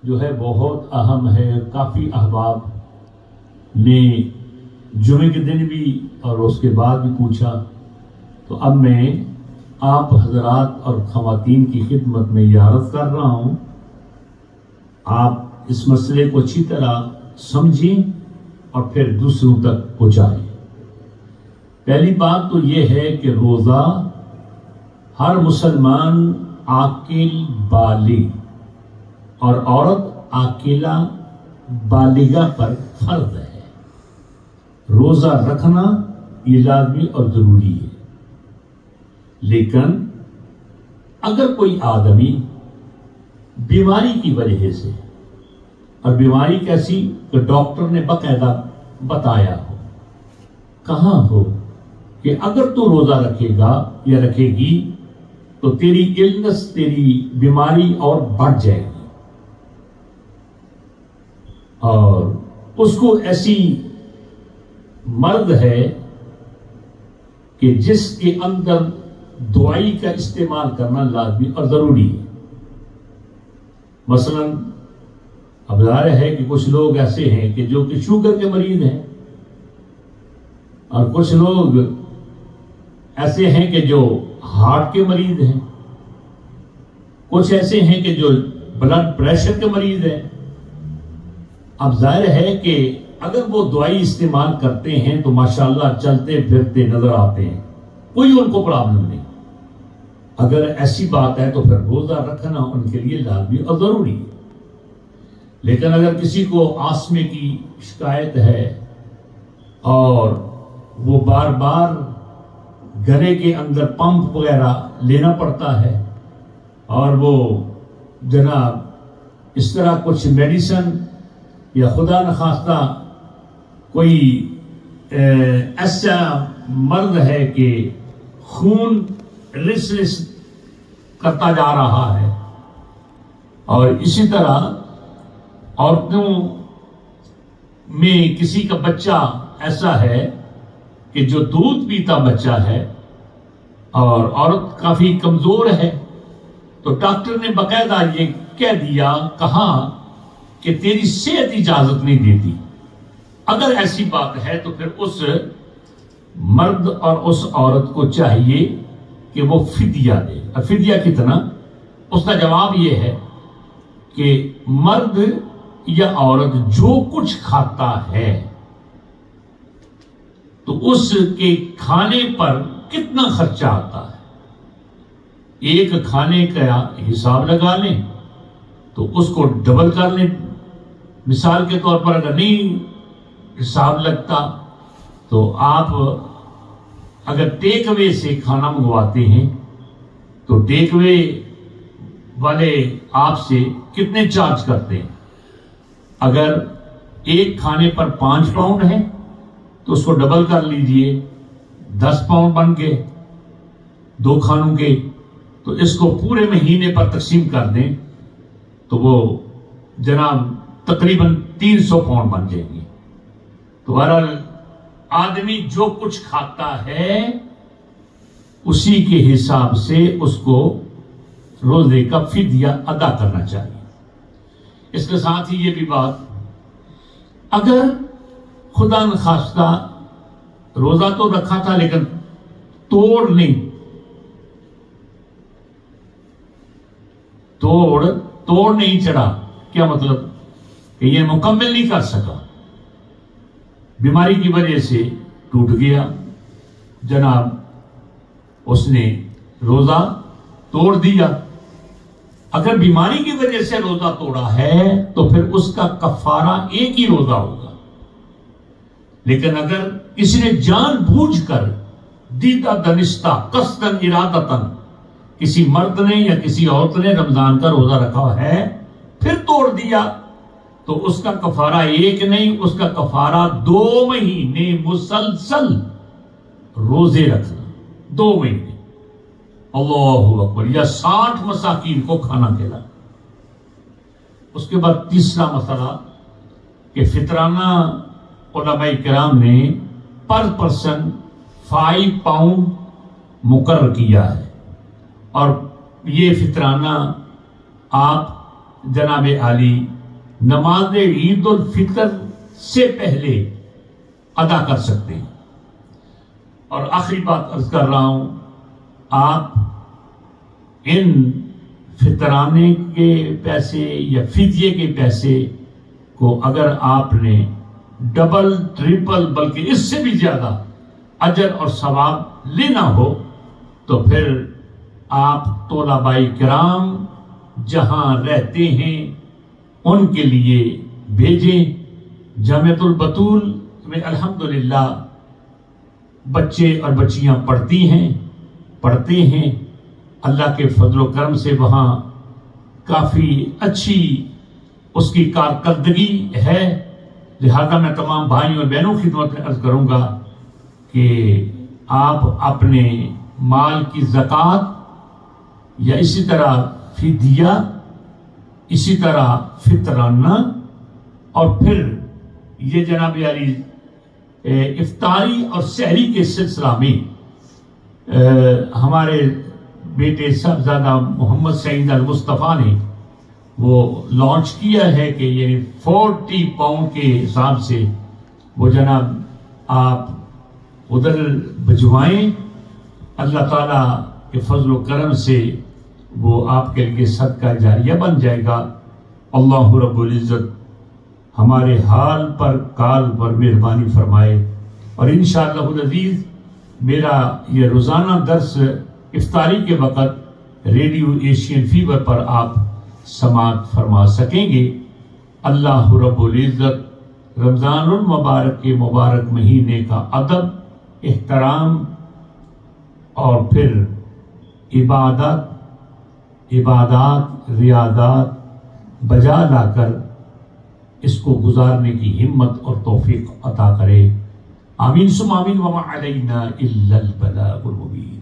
جو ہے بہت اہم ہے. کافی احباب نے جمعے کے دن بھی اور اس کے بعد بھی پوچھا، تو اب میں آپ حضرات اور خواتین کی خدمت میں یہ عرض کر رہا ہوں، آپ اس مسئلے کو اچھی طرح سمجھیں اور پھر دوسروں تک پہنچائیں. پہلی بات تو یہ ہے کہ روزہ ہر مسلمان عاقل بالغ اور عورت عاقلہ بالغہ پر فرض ہے. روزہ رکھنا یہ لازمی اور ضروری ہے. لیکن اگر کوئی آدمی بیماری کی وجہ سے، اور بیماری کیسی کہ ڈاکٹر نے باقاعدہ بتایا ہو، کہاں ہو کہ اگر تو روزہ رکھے گا یا رکھے گی تو تیری النس، تیری بیماری اور بڑھ جائے گی، اور اس کو ایسی مرض ہے کہ جس کے اندر دوائی کا استعمال کرنا لازمی اور ضروری ہے. مثلا اب ظاہر ہے کہ کچھ لوگ ایسے ہیں کہ جو کہ شوگر کے مریض ہیں، اور کچھ لوگ ایسے ہیں کہ جو ہارٹ کے مریض ہیں، کچھ ایسے ہیں کہ جو بلڈ پریشر کے مریض ہیں. اب ظاہر ہے کہ اگر وہ دوائی استعمال کرتے ہیں تو ماشاءاللہ چلتے پھرتے نظر آتے ہیں، کوئی ان کو پرابلم نہیں. اگر ایسی بات ہے تو پھر روزہ رکھنا ان کے لیے لازمی اور ضروری ہے. لیکن اگر کسی کو آسمے کی شکایت ہے اور وہ بار بار گلے کے اندر پمپ وغیرہ لینا پڑتا ہے، اور وہ جناب اس طرح کچھ میڈیسن یا خدا نخواستہ کوئی ایسا مرض ہے کہ خون رس کرتا جا رہا ہے، اور اسی طرح عورتوں میں کسی کا بچہ ایسا ہے کہ جو دودھ پیتا بچہ ہے اور عورت کافی کمزور ہے، تو ڈاکٹر نے باقاعدہ یہ کہہ دیا، کہا کہ تیری صحت اجازت نہیں دیتی. اگر ایسی بات ہے تو پھر اس مرد اور اس عورت کو چاہیے کہ وہ فدیہ دے. اور فدیہ کتنا؟ اس کا جواب یہ ہے کہ مرد یا عورت جو کچھ کھاتا ہے تو اس کے کھانے پر کتنا خرچہ آتا ہے، ایک کھانے کا حساب لگا لیں تو اس کو ڈبل کر لیں. مثال کے طور پر اگر نہیں حساب لگتا تو آپ اگر ٹیک اوے سے کھانا منگواتے ہیں تو ٹیک اوے والے آپ سے کتنے چارج کرتے ہیں. اگر ایک کھانے پر 5 پاؤنڈ ہے تو اس کو ڈبل کر لیجئے، 10 پاؤنڈ بن گئے 2 کھانوں کے. تو اس کو پورے مہینے پر تقسیم کر دیں تو وہ جناب تقریباً 300 پاؤنڈ بن جائیں گے. تو بہرحال آدمی جو کچھ کھاتا ہے اسی کے حساب سے اس کو روزے کا فدیہ ادا کرنا چاہیے. اس کے ساتھ ہی یہ بھی بات، اگر خدا نخواستہ روزہ تو رکھا تھا لیکن توڑ نہیں چڑھا، کیا مطلب کہ یہ مکمل نہیں کر سکا، بیماری کی وجہ سے ٹوٹ گیا، جناب اس نے روزہ توڑ دیا. اگر بیماری کی وجہ سے روزہ توڑا ہے تو پھر اس کا کفارہ ایک ہی روزہ ہوگا. لیکن اگر کسی نے جان بوجھ کر دیدہ دنستہ قصدن ارادتن کسی مرد نے یا کسی عورت نے رمضان کا روزہ رکھا ہے پھر توڑ دیا تو اس کا کفارہ ایک نہیں، اس کا کفارہ 2 مہینے مسلسل روزے رکھنا، 2 مہینے. اللہ اکبر. یا 60 مساکین کو کھانا کھلانا. اس کے بعد تیسرا مسئلہ کہ فطرانہ علماء کرام نے پر پرسن 5 پاؤنڈ مقرر کیا ہے، اور یہ فطرانہ آپ جناب عالی نماز عید الفطر سے پہلے ادا کر سکتے ہیں. اور آخری بات عرض کر رہا ہوں، آپ ان فطرانے کے پیسے یا فدیے کے پیسے کو اگر آپ نے ڈبل ٹرپل بلکہ اس سے بھی زیادہ اجر اور ثواب لینا ہو تو پھر آپ طلباء کرام جہاں رہتے ہیں ان کے لیے بھیجیں. جامعۃ البطول میں الحمدللہ بچے اور بچیاں پڑھتے ہیں. اللہ کے فضل و کرم سے وہاں کافی اچھی اس کی کارکردگی ہے. لہذا میں تمام بھائیوں اور بہنوں کی خدمت میں عرض کروں گا کہ آپ اپنے مال کی زکوٰۃ یا اسی طرح فدیہ، اسی طرح فطرانہ، اور پھر یہ جناب عالی افطاری اور سحری کے سلسلہ میں ہمارے بیٹے صاحبزادہ محمد سعید المصطفیٰ نے وہ لانچ کیا ہے کہ یعنی 40 پاؤنڈ کے حساب سے وہ جناب آپ ادھر بھجوائیں. اللہ تعالیٰ کے فضل و کرم سے وہ آپ کے لیے صدقہ جاریہ بن جائے گا. اللہ رب العزت ہمارے حال پر کال پر مہربانی فرمائے. اور انشاءاللہ العزیز میرا یہ روزانہ درس افطاری کے وقت ریڈیو ایشین فیور پر آپ سماعت فرما سکیں گے. اللہ رب العزت رمضان المبارک کے مبارک مہینے کا ادب، احترام اور پھر عبادات ریاضات بجا لا کر اس کو گزارنے کی ہمت اور توفیق عطا کرے. آمین ثم آمین. وما علینا الا البلاغ المبین.